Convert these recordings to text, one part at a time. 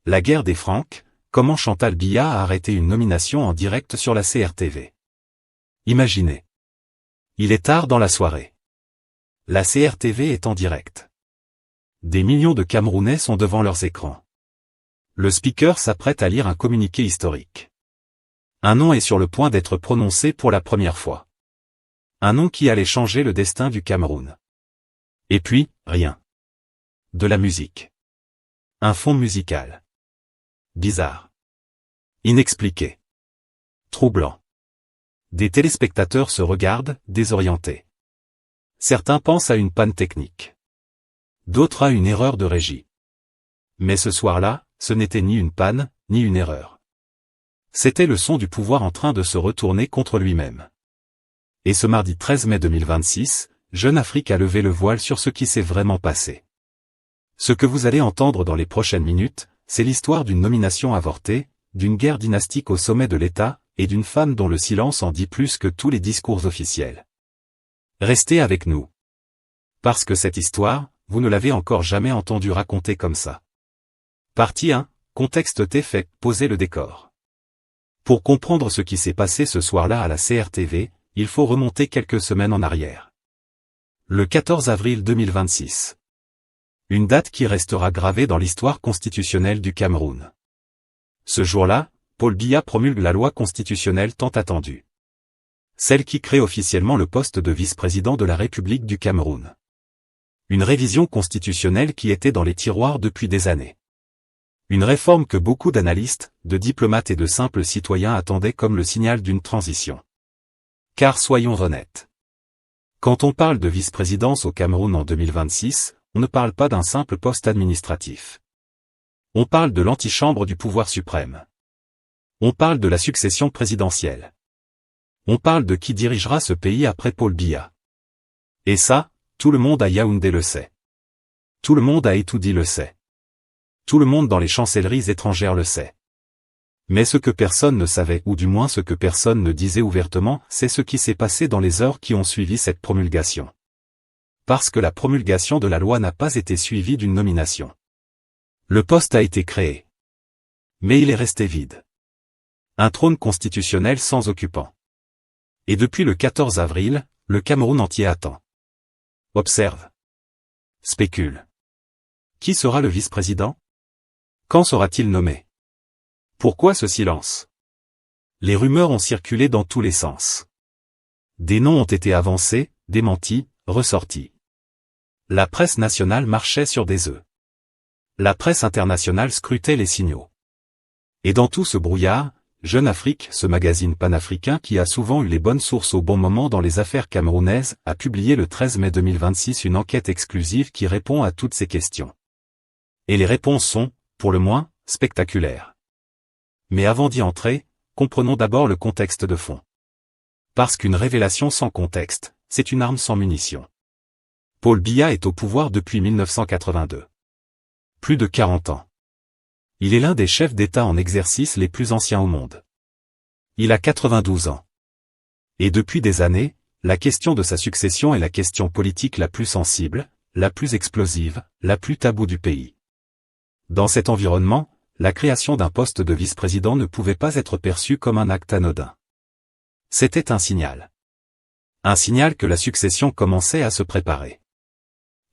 La guerre des Francs, comment Chantal Biya a arrêté une nomination en direct sur la CRTV. Imaginez. Il est tard dans la soirée. La CRTV est en direct. Des millions de Camerounais sont devant leurs écrans. Le speaker s'apprête à lire un communiqué historique. Un nom est sur le point d'être prononcé pour la première fois. Un nom qui allait changer le destin du Cameroun. Et puis, rien. De la musique. Un fond musical. Bizarre. Inexpliqué. Troublant. Des téléspectateurs se regardent, désorientés. Certains pensent à une panne technique. D'autres à une erreur de régie. Mais ce soir-là, ce n'était ni une panne, ni une erreur. C'était le son du pouvoir en train de se retourner contre lui-même. Et ce mardi 13 mai 2026, Jeune Afrique a levé le voile sur ce qui s'est vraiment passé. Ce que vous allez entendre dans les prochaines minutes, c'est l'histoire d'une nomination avortée, d'une guerre dynastique au sommet de l'État, et d'une femme dont le silence en dit plus que tous les discours officiels. Restez avec nous. Parce que cette histoire, vous ne l'avez encore jamais entendue raconter comme ça. Partie 1, contexte fait, poser le décor. Pour comprendre ce qui s'est passé ce soir-là à la CRTV, il faut remonter quelques semaines en arrière. Le 14 avril 2026. Une date qui restera gravée dans l'histoire constitutionnelle du Cameroun. Ce jour-là, Paul Biya promulgue la loi constitutionnelle tant attendue. Celle qui crée officiellement le poste de vice-président de la République du Cameroun. Une révision constitutionnelle qui était dans les tiroirs depuis des années. Une réforme que beaucoup d'analystes, de diplomates et de simples citoyens attendaient comme le signal d'une transition. Car soyons honnêtes. Quand on parle de vice-présidence au Cameroun en 2026, on ne parle pas d'un simple poste administratif. On parle de l'antichambre du pouvoir suprême. On parle de la succession présidentielle. On parle de qui dirigera ce pays après Paul Biya. Et ça, tout le monde à Yaoundé le sait. Tout le monde à Etoudi le sait. Tout le monde dans les chancelleries étrangères le sait. Mais ce que personne ne savait, ou du moins ce que personne ne disait ouvertement, c'est ce qui s'est passé dans les heures qui ont suivi cette promulgation. Parce que la promulgation de la loi n'a pas été suivie d'une nomination. Le poste a été créé. Mais il est resté vide. Un trône constitutionnel sans occupant. Et depuis le 14 avril, le Cameroun entier attend. Observe. Spécule. Qui sera le vice-président? Quand sera-t-il nommé? Pourquoi ce silence? Les rumeurs ont circulé dans tous les sens. Des noms ont été avancés, démentis, ressortis. La presse nationale marchait sur des œufs. La presse internationale scrutait les signaux. Et dans tout ce brouillard, Jeune Afrique, ce magazine panafricain qui a souvent eu les bonnes sources au bon moment dans les affaires camerounaises, a publié le 13 mai 2026 une enquête exclusive qui répond à toutes ces questions. Et les réponses sont, pour le moins, spectaculaires. Mais avant d'y entrer, comprenons d'abord le contexte de fond. Parce qu'une révélation sans contexte, c'est une arme sans munitions. Paul Biya est au pouvoir depuis 1982. Plus de 40 ans. Il est l'un des chefs d'État en exercice les plus anciens au monde. Il a 92 ans. Et depuis des années, la question de sa succession est la question politique la plus sensible, la plus explosive, la plus taboue du pays. Dans cet environnement, la création d'un poste de vice-président ne pouvait pas être perçue comme un acte anodin. C'était un signal. Un signal que la succession commençait à se préparer.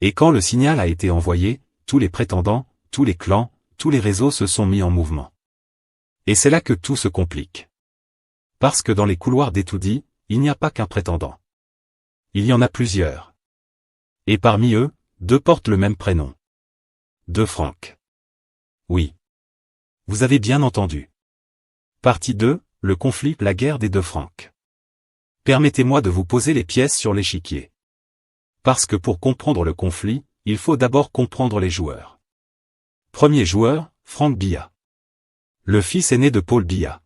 Et quand le signal a été envoyé, tous les prétendants, tous les clans, tous les réseaux se sont mis en mouvement. Et c'est là que tout se complique. Parce que dans les couloirs d'Etoudi, il n'y a pas qu'un prétendant. Il y en a plusieurs. Et parmi eux, 2 portent le même prénom. 2 Francs. Oui. Vous avez bien entendu. Partie 2, le conflit, la guerre des 2 Francs. Permettez-moi de vous poser les pièces sur l'échiquier. Parce que pour comprendre le conflit, il faut d'abord comprendre les joueurs. Premier joueur, Franck Biya. Le fils aîné de Paul Biya.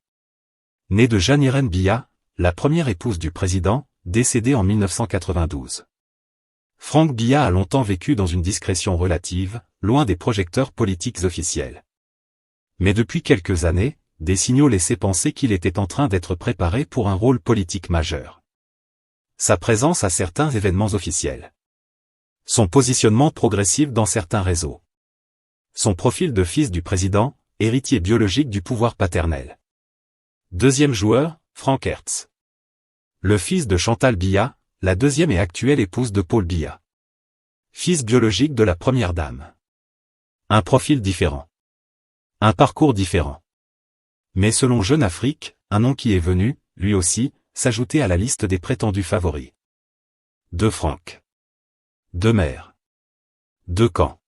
Né de Jeanne-Irène Biya, la première épouse du président, décédée en 1992. Franck Biya a longtemps vécu dans une discrétion relative, loin des projecteurs politiques officiels. Mais depuis quelques années, des signaux laissaient penser qu'il était en train d'être préparé pour un rôle politique majeur. Sa présence à certains événements officiels. Son positionnement progressif dans certains réseaux. Son profil de fils du président, héritier biologique du pouvoir paternel. Deuxième joueur, Franck Hertz. Le fils de Chantal Biya, la deuxième et actuelle épouse de Paul Biya. Fils biologique de la première dame. Un profil différent. Un parcours différent. Mais selon Jeune Afrique, un nom qui est venu, lui aussi, s'ajouter à la liste des prétendus favoris. Deux Franck. Deux mères. Deux camps.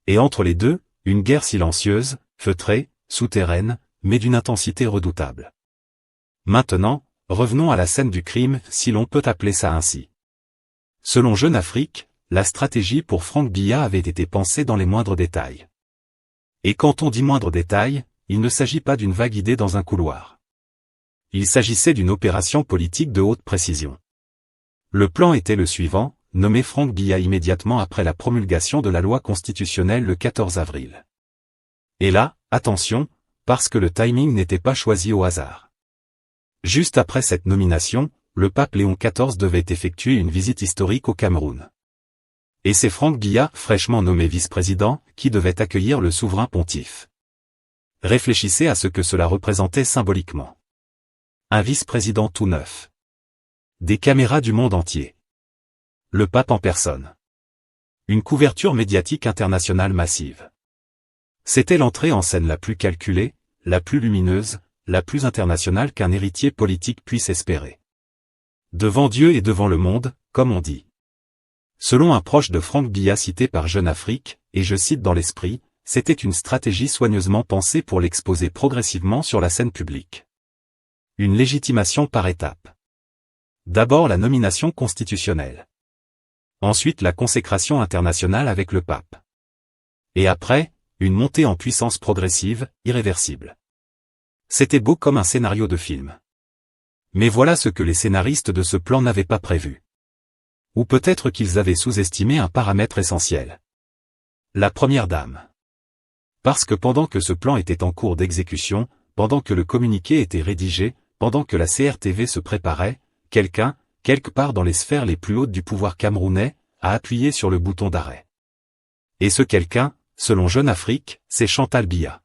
Et entre les deux, une guerre silencieuse, feutrée, souterraine, mais d'une intensité redoutable. Maintenant, revenons à la scène du crime, si l'on peut appeler ça ainsi. Selon Jeune Afrique, la stratégie pour Franck Biya avait été pensée dans les moindres détails. Et quand on dit moindres détails, il ne s'agit pas d'une vague idée dans un couloir. Il s'agissait d'une opération politique de haute précision. Le plan était le suivant, nommer Franck Biya immédiatement après la promulgation de la loi constitutionnelle le 14 avril. Et là, attention, parce que le timing n'était pas choisi au hasard. Juste après cette nomination, le pape Léon XIV devait effectuer une visite historique au Cameroun. Et c'est Franck Biya, fraîchement nommé vice-président, qui devait accueillir le souverain pontife. Réfléchissez à ce que cela représentait symboliquement. Un vice-président tout neuf. Des caméras du monde entier. Le pape en personne. Une couverture médiatique internationale massive. C'était l'entrée en scène la plus calculée, la plus lumineuse, la plus internationale qu'un héritier politique puisse espérer. Devant Dieu et devant le monde, comme on dit. Selon un proche de Franck Biya cité par Jeune Afrique, et je cite dans l'esprit, c'était une stratégie soigneusement pensée pour l'exposer progressivement sur la scène publique. Une légitimation par étapes. D'abord la nomination constitutionnelle. Ensuite la consécration internationale avec le pape. Et après, une montée en puissance progressive, irréversible. C'était beau comme un scénario de film. Mais voilà ce que les scénaristes de ce plan n'avaient pas prévu. Ou peut-être qu'ils avaient sous-estimé un paramètre essentiel. La première dame. Parce que pendant que ce plan était en cours d'exécution, pendant que le communiqué était rédigé, pendant que la CRTV se préparait, quelqu'un, quelque part dans les sphères les plus hautes du pouvoir camerounais, a appuyé sur le bouton d'arrêt. Et ce quelqu'un, selon Jeune Afrique, c'est Chantal Biya.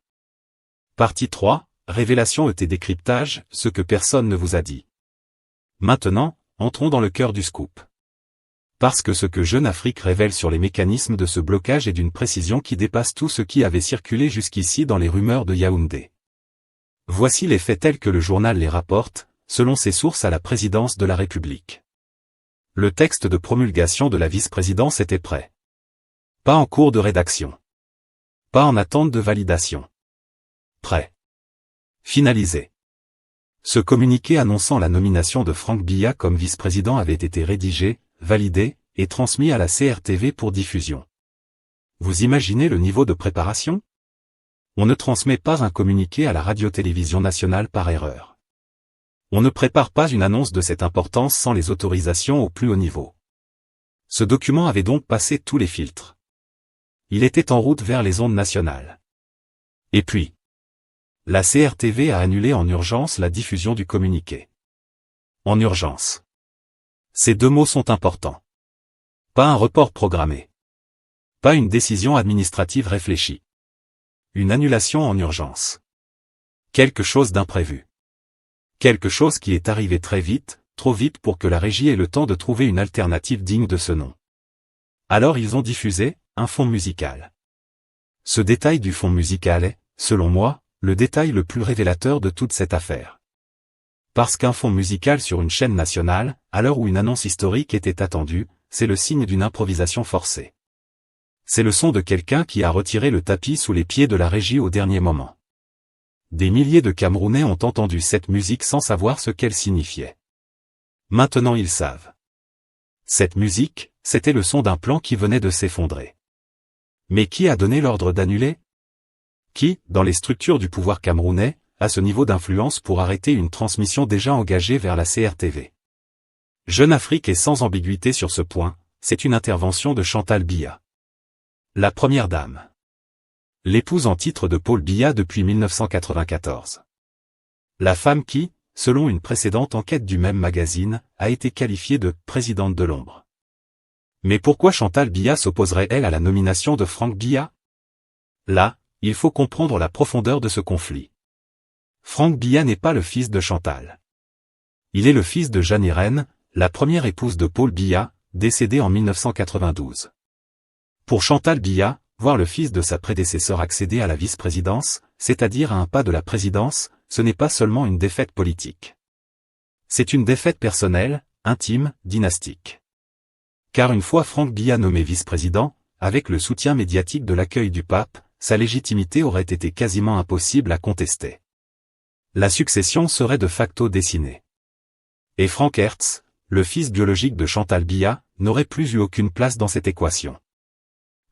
Partie 3, révélation et décryptage, ce que personne ne vous a dit. Maintenant, entrons dans le cœur du scoop. Parce que ce que Jeune Afrique révèle sur les mécanismes de ce blocage est d'une précision qui dépasse tout ce qui avait circulé jusqu'ici dans les rumeurs de Yaoundé. Voici les faits tels que le journal les rapporte, selon ses sources à la présidence de la République. Le texte de promulgation de la vice-présidence était prêt. Pas en cours de rédaction. Pas en attente de validation. Prêt. Finalisé. Ce communiqué annonçant la nomination de Franck Biya comme vice-président avait été rédigé, validé, et transmis à la CRTV pour diffusion. Vous imaginez le niveau de préparation? On ne transmet pas un communiqué à la radio-télévision nationale par erreur. On ne prépare pas une annonce de cette importance sans les autorisations au plus haut niveau. Ce document avait donc passé tous les filtres. Il était en route vers les ondes nationales. Et puis, la CRTV a annulé en urgence la diffusion du communiqué. En urgence. Ces deux mots sont importants. Pas un report programmé. Pas une décision administrative réfléchie. Une annulation en urgence. Quelque chose d'imprévu. Quelque chose qui est arrivé très vite, trop vite pour que la régie ait le temps de trouver une alternative digne de ce nom. Alors ils ont diffusé un fond musical. Ce détail du fond musical est, selon moi, le détail le plus révélateur de toute cette affaire. Parce qu'un fond musical sur une chaîne nationale, à l'heure où une annonce historique était attendue, c'est le signe d'une improvisation forcée. C'est le son de quelqu'un qui a retiré le tapis sous les pieds de la régie au dernier moment. Des milliers de Camerounais ont entendu cette musique sans savoir ce qu'elle signifiait. Maintenant ils savent. Cette musique, c'était le son d'un plan qui venait de s'effondrer. Mais qui a donné l'ordre d'annuler? Qui, dans les structures du pouvoir camerounais, a ce niveau d'influence pour arrêter une transmission déjà engagée vers la CRTV? Jeune Afrique est sans ambiguïté sur ce point, c'est une intervention de Chantal Biya. La première dame. L'épouse en titre de Paul Biya depuis 1994. La femme qui, selon une précédente enquête du même magazine, a été qualifiée de « présidente de l'ombre ». Mais pourquoi Chantal Biya s'opposerait-elle à la nomination de Franck Biya? Là, il faut comprendre la profondeur de ce conflit. Franck Biya n'est pas le fils de Chantal. Il est le fils de Jeanne Irène, la première épouse de Paul Biya, décédée en 1992. Pour Chantal Biya, voir le fils de sa prédécesseur accéder à la vice-présidence, c'est-à-dire à un pas de la présidence, ce n'est pas seulement une défaite politique. C'est une défaite personnelle, intime, dynastique. Car une fois Franck Biya nommé vice-président, avec le soutien médiatique de l'accueil du pape, sa légitimité aurait été quasiment impossible à contester. La succession serait de facto dessinée. Et Franck Hertz, le fils biologique de Chantal Biya, n'aurait plus eu aucune place dans cette équation.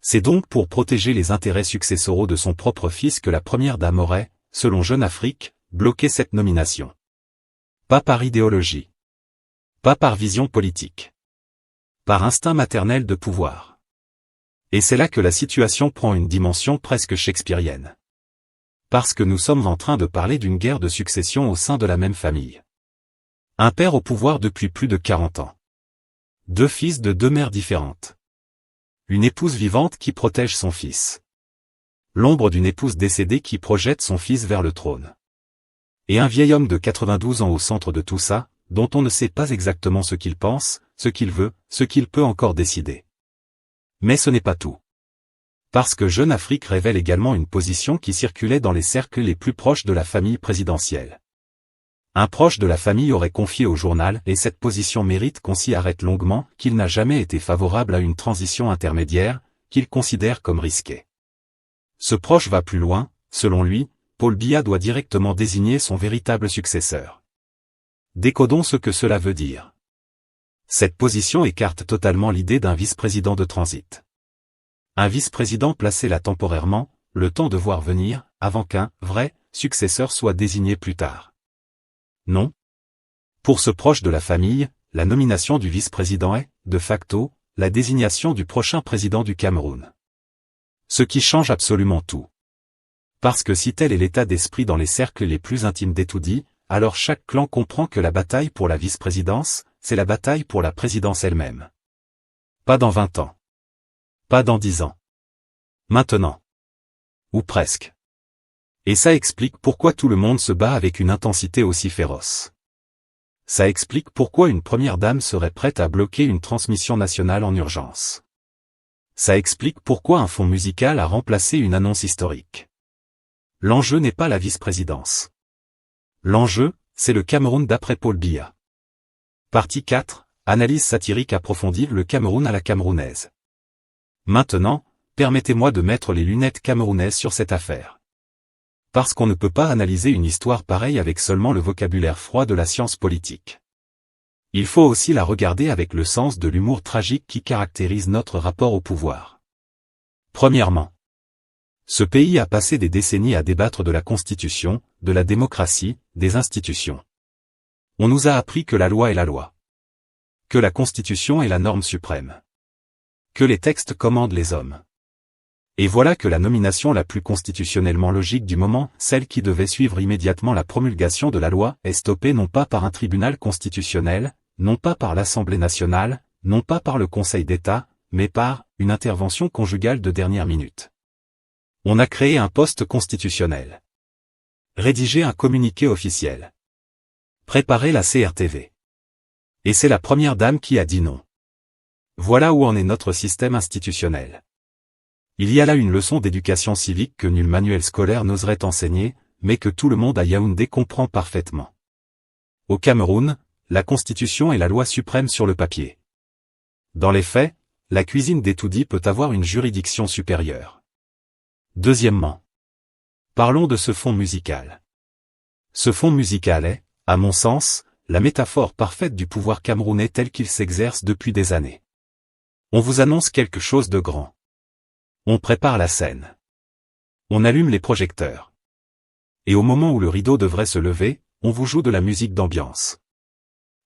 C'est donc pour protéger les intérêts successoraux de son propre fils que la première dame aurait, selon Jeune Afrique, bloqué cette nomination. Pas par idéologie. Pas par vision politique. Par instinct maternel de pouvoir. Et c'est là que la situation prend une dimension presque shakespearienne. Parce que nous sommes en train de parler d'une guerre de succession au sein de la même famille. Un père au pouvoir depuis plus de 40 ans. Deux fils de deux mères différentes. Une épouse vivante qui protège son fils. L'ombre d'une épouse décédée qui projette son fils vers le trône. Et un vieil homme de 92 ans au centre de tout ça, dont on ne sait pas exactement ce qu'il pense, ce qu'il veut, ce qu'il peut encore décider. Mais ce n'est pas tout. Parce que Jeune Afrique révèle également une position qui circulait dans les cercles les plus proches de la famille présidentielle. Un proche de la famille aurait confié au journal, et cette position mérite qu'on s'y arrête longuement, qu'il n'a jamais été favorable à une transition intermédiaire, qu'il considère comme risquée. Ce proche va plus loin, selon lui, Paul Biya doit directement désigner son véritable successeur. Décodons ce que cela veut dire. Cette position écarte totalement l'idée d'un vice-président de transit. Un vice-président placé là temporairement, le temps de voir venir, avant qu'un vrai successeur soit désigné plus tard. Non. Pour ce proche de la famille, la nomination du vice-président est, de facto, la désignation du prochain président du Cameroun. Ce qui change absolument tout. Parce que si tel est l'état d'esprit dans les cercles les plus intimes d'Etoudi, alors chaque clan comprend que la bataille pour la vice-présidence, c'est la bataille pour la présidence elle-même. Pas dans 20 ans. Pas dans 10 ans. Maintenant. Ou presque. Et ça explique pourquoi tout le monde se bat avec une intensité aussi féroce. Ça explique pourquoi une première dame serait prête à bloquer une transmission nationale en urgence. Ça explique pourquoi un fond musical a remplacé une annonce historique. L'enjeu n'est pas la vice-présidence. L'enjeu, c'est le Cameroun d'après Paul Biya. Partie 4, analyse satirique approfondie, le Cameroun à la camerounaise. Maintenant, permettez-moi de mettre les lunettes camerounaises sur cette affaire. Parce qu'on ne peut pas analyser une histoire pareille avec seulement le vocabulaire froid de la science politique. Il faut aussi la regarder avec le sens de l'humour tragique qui caractérise notre rapport au pouvoir. Premièrement, ce pays a passé des décennies à débattre de la Constitution, de la démocratie, des institutions. On nous a appris que la loi est la loi. Que la Constitution est la norme suprême. Que les textes commandent les hommes. Et voilà que la nomination la plus constitutionnellement logique du moment, celle qui devait suivre immédiatement la promulgation de la loi, est stoppée non pas par un tribunal constitutionnel, non pas par l'Assemblée nationale, non pas par le Conseil d'État, mais par une intervention conjugale de dernière minute. On a créé un poste constitutionnel. Rédigé un communiqué officiel. Préparé la CRTV. Et c'est la première dame qui a dit non. Voilà où en est notre système institutionnel. Il y a là une leçon d'éducation civique que nul manuel scolaire n'oserait enseigner, mais que tout le monde à Yaoundé comprend parfaitement. Au Cameroun, la Constitution est la loi suprême sur le papier. Dans les faits, la cuisine d'Etoudi peut avoir une juridiction supérieure. Deuxièmement, parlons de ce fond musical. Ce fond musical est, à mon sens, la métaphore parfaite du pouvoir camerounais tel qu'il s'exerce depuis des années. On vous annonce quelque chose de grand. On prépare la scène. On allume les projecteurs. Et au moment où le rideau devrait se lever, on vous joue de la musique d'ambiance.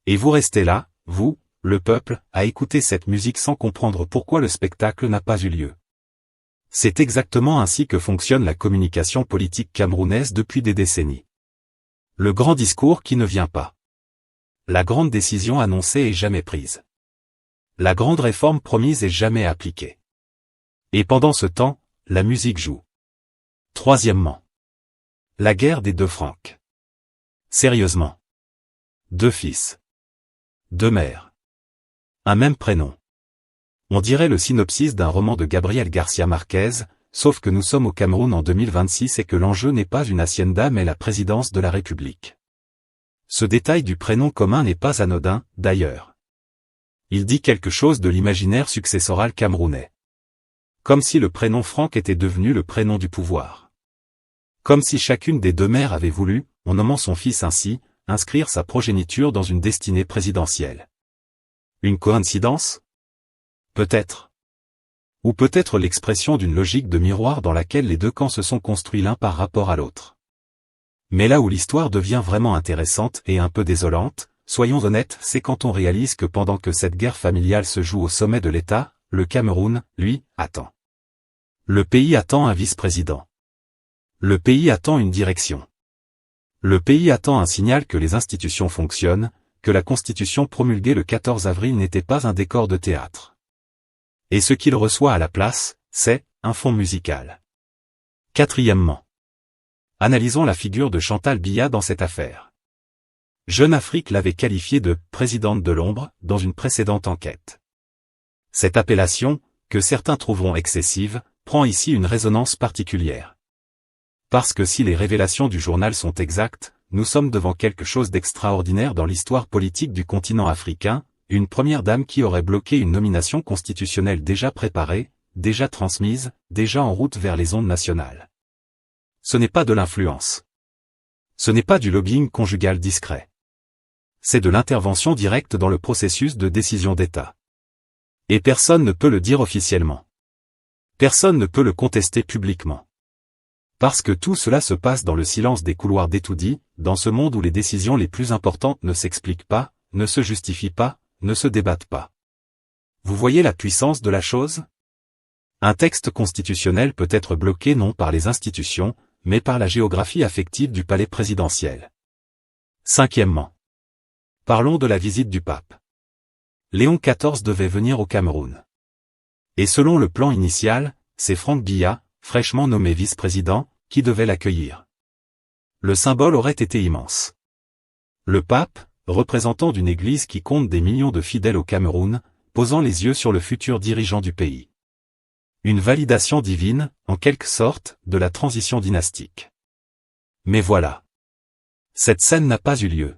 Et vous restez là, vous, le peuple, à écouter cette musique sans comprendre pourquoi le spectacle n'a pas eu lieu. C'est exactement ainsi que fonctionne la communication politique camerounaise depuis des décennies. Le grand discours qui ne vient pas. La grande décision annoncée est jamais prise. La grande réforme promise est jamais appliquée. Et pendant ce temps, la musique joue. Troisièmement. La guerre des deux Francs. Sérieusement. Deux fils. Deux mères. Un même prénom. On dirait le synopsis d'un roman de Gabriel Garcia Marquez, sauf que nous sommes au Cameroun en 2026 et que l'enjeu n'est pas une hacienda mais la présidence de la République. Ce détail du prénom commun n'est pas anodin, d'ailleurs. Il dit quelque chose de l'imaginaire successoral camerounais. Comme si le prénom Franck était devenu le prénom du pouvoir. Comme si chacune des deux mères avait voulu, en nommant son fils ainsi, inscrire sa progéniture dans une destinée présidentielle. Une coïncidence ? Peut-être. Ou peut-être l'expression d'une logique de miroir dans laquelle les deux camps se sont construits l'un par rapport à l'autre. Mais là où l'histoire devient vraiment intéressante et un peu désolante, soyons honnêtes, c'est quand on réalise que pendant que cette guerre familiale se joue au sommet de l'État, le Cameroun, lui, attend. Le pays attend un vice-président. Le pays attend une direction. Le pays attend un signal que les institutions fonctionnent, que la Constitution promulguée le 14 avril n'était pas un décor de théâtre. Et ce qu'il reçoit à la place, c'est un fond musical. Quatrièmement. Analysons la figure de Chantal Biya dans cette affaire. Jeune Afrique l'avait qualifiée de « présidente de l'ombre » dans une précédente enquête. Cette appellation, que certains trouveront excessive, prend ici une résonance particulière. Parce que si les révélations du journal sont exactes, nous sommes devant quelque chose d'extraordinaire dans l'histoire politique du continent africain, une première dame qui aurait bloqué une nomination constitutionnelle déjà préparée, déjà transmise, déjà en route vers les ondes nationales. Ce n'est pas de l'influence. Ce n'est pas du lobbying conjugal discret. C'est de l'intervention directe dans le processus de décision d'État. Et personne ne peut le dire officiellement. Personne ne peut le contester publiquement. Parce que tout cela se passe dans le silence des couloirs d'étoudis, dans ce monde où les décisions les plus importantes ne s'expliquent pas, ne se justifient pas, ne se débattent pas. Vous voyez la puissance de la chose ? Un texte constitutionnel peut être bloqué non par les institutions, mais par la géographie affective du palais présidentiel. Cinquièmement. Parlons de la visite du pape. Léon XIV devait venir au Cameroun. Et selon le plan initial, c'est Franck Biya, fraîchement nommé vice-président, qui devait l'accueillir. Le symbole aurait été immense. Le pape, représentant d'une église qui compte des millions de fidèles au Cameroun, posant les yeux sur le futur dirigeant du pays. Une validation divine, en quelque sorte, de la transition dynastique. Mais voilà. Cette scène n'a pas eu lieu.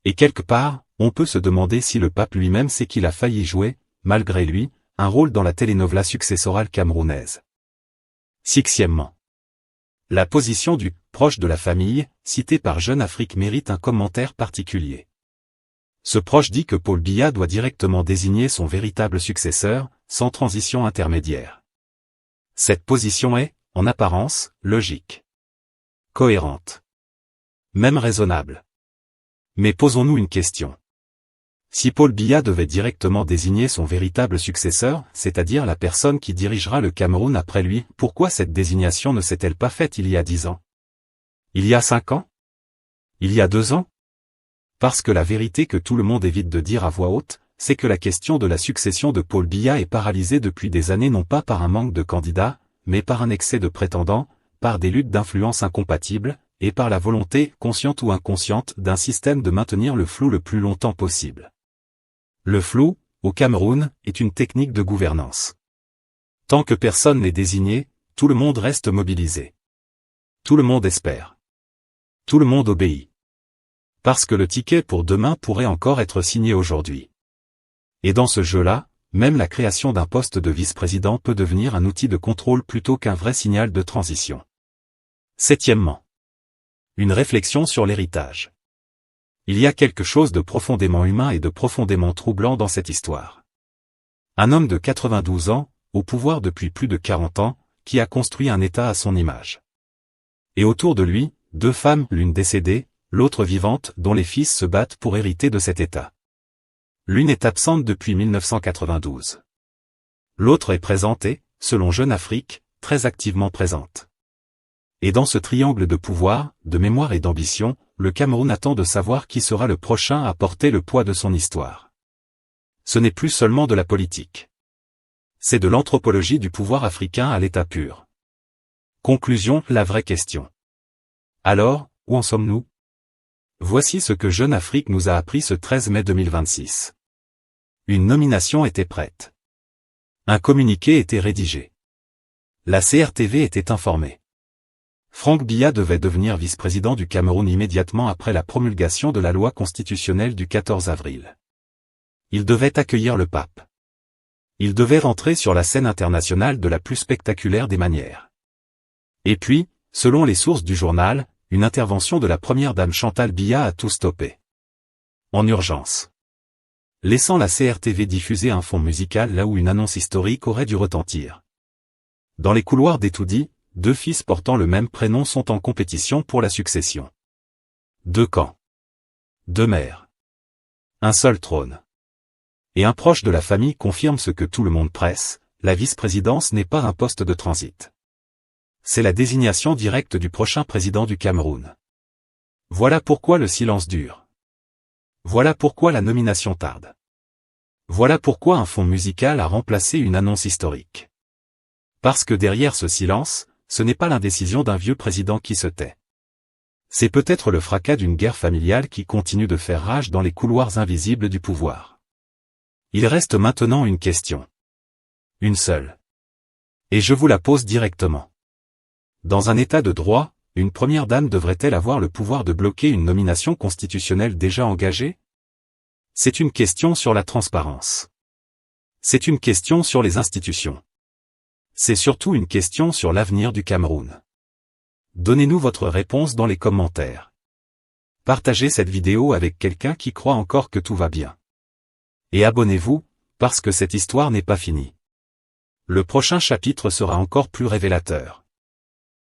Et quelque part, on peut se demander si le pape lui-même sait qu'il a failli jouer, malgré lui, un rôle dans la telenovela successorale camerounaise. Sixièmement. La position du « proche de la famille » cité par Jeune Afrique mérite un commentaire particulier. Ce proche dit que Paul Biya doit directement désigner son véritable successeur, sans transition intermédiaire. Cette position est, en apparence, logique. Cohérente. Même raisonnable. Mais posons-nous une question. Si Paul Biya devait directement désigner son véritable successeur, c'est-à-dire la personne qui dirigera le Cameroun après lui, pourquoi cette désignation ne s'est-elle pas faite il y a 10 ans? Il y a 5 ans? Il y a 2 ans? Parce que la vérité que tout le monde évite de dire à voix haute, c'est que la question de la succession de Paul Biya est paralysée depuis des années non pas par un manque de candidats, mais par un excès de prétendants, par des luttes d'influence incompatibles, et par la volonté, consciente ou inconsciente, d'un système de maintenir le flou le plus longtemps possible. Le flou, au Cameroun, est une technique de gouvernance. Tant que personne n'est désigné, tout le monde reste mobilisé. Tout le monde espère. Tout le monde obéit. Parce que le ticket pour demain pourrait encore être signé aujourd'hui. Et dans ce jeu-là, même la création d'un poste de vice-président peut devenir un outil de contrôle plutôt qu'un vrai signal de transition. Septièmement. Une réflexion sur l'héritage. Il y a quelque chose de profondément humain et de profondément troublant dans cette histoire. Un homme de 92 ans, au pouvoir depuis plus de 40 ans, qui a construit un État à son image. Et autour de lui, 2 femmes, l'une décédée, l'autre vivante, dont les fils se battent pour hériter de cet État. L'une est absente depuis 1992. L'autre est présente et, selon Jeune Afrique, très activement présente. Et dans ce triangle de pouvoir, de mémoire et d'ambition, le Cameroun attend de savoir qui sera le prochain à porter le poids de son histoire. Ce n'est plus seulement de la politique. C'est de l'anthropologie du pouvoir africain à l'état pur. Conclusion, la vraie question. Alors, où en sommes-nous? Voici ce que Jeune Afrique nous a appris ce 13 mai 2026. Une nomination était prête. Un communiqué était rédigé. La CRTV était informée. Franck Biya devait devenir vice-président du Cameroun immédiatement après la promulgation de la loi constitutionnelle du 14 avril. Il devait accueillir le pape. Il devait rentrer sur la scène internationale de la plus spectaculaire des manières. Et puis, selon les sources du journal, une intervention de la première dame Chantal Biya a tout stoppé. En urgence. Laissant la CRTV diffuser un fond musical là où une annonce historique aurait dû retentir. Dans les couloirs d'Etoudi, 2 fils portant le même prénom sont en compétition pour la succession. 2 camps. 2 mères. Un seul trône. Et un proche de la famille confirme ce que tout le monde presse, la vice-présidence n'est pas un poste de transit. C'est la désignation directe du prochain président du Cameroun. Voilà pourquoi le silence dure. Voilà pourquoi la nomination tarde. Voilà pourquoi un fond musical a remplacé une annonce historique. Parce que derrière ce silence, ce n'est pas l'indécision d'un vieux président qui se tait. C'est peut-être le fracas d'une guerre familiale qui continue de faire rage dans les couloirs invisibles du pouvoir. Il reste maintenant une question. Une seule. Et je vous la pose directement. Dans un état de droit, une première dame devrait-elle avoir le pouvoir de bloquer une nomination constitutionnelle déjà engagée? C'est une question sur la transparence. C'est une question sur les institutions. C'est surtout une question sur l'avenir du Cameroun. Donnez-nous votre réponse dans les commentaires. Partagez cette vidéo avec quelqu'un qui croit encore que tout va bien. Et abonnez-vous, parce que cette histoire n'est pas finie. Le prochain chapitre sera encore plus révélateur.